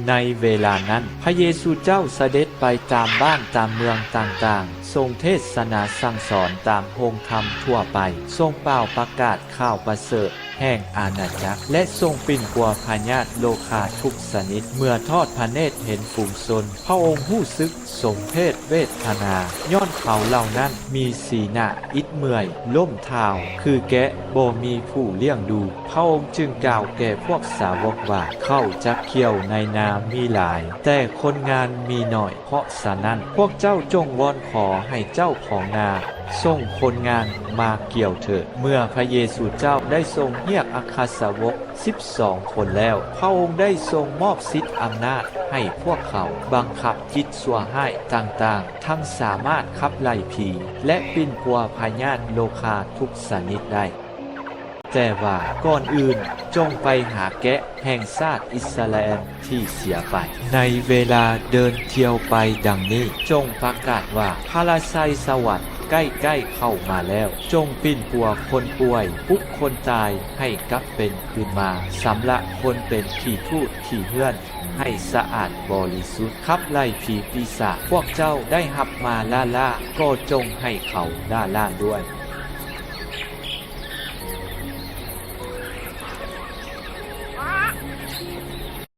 ในเวลานั้นพระเยซูเจ้าเสด็จไปตามบ้านตามเมืองต่างๆทรงเทศนาสั่งสอนตามโรงธรรมทั่วไปทรงเป่าประกาศข่าวประเสริฐแห่งอาณาจักรและทรงปิ่นปัวพญาติโลคาทุกชนิดเมื่อทอดพระเนตรเห็นฝูงชนพระองค์รู้สึกสมเพชเวทนาย้อนเขาเหล่านั้นมีสีหน้าอิดเมื่อยล้มเท้าคือแกะบ่มีผู้เลี้ยงดูพระองค์จึงกล่าวแก่พวกสาวกว่าเข้าจักเกี่ยวในนามีหลายแต่คนงานมีน้อยเพราะฉะนั้นพวกเจ้าจงวอนขอให้เจ้าของนาส่งคนงานมาเกี่ยวเถิดเมื่อพระเยซูเจ้าได้ทรงเรียกอัครสาวก12 คนแล้วพระองค์ได้ทรงมอบสิทธิอำนาจให้พวกเขาบังคับจิตชั่วร้ายต่างๆทั้งสามารถขับไล่ผีและปิ่นปัวพญาติโลคาทุกชนิดได้แต่ว่าก่อนอื่นจงไปหาแกะแห่งชาติอิสราเอลที่เสียไปในเวลาเดินเที่ยวไปดังนี้จงประกาศว่าพระราชัยสวรรค์ใกล้ๆเข้ามาแล้วจงปิ่นปัวคนป่วยปลุกคนตายให้กลับเป็นคืนมาสำละคนเป็นขี้ทูดขี้เหื่อนให้สะอาดบริสุทธิ์ขับไล่ผีปีศาจพวกเจ้าได้หับมาล่าก็จงให้เขาล่าด้วย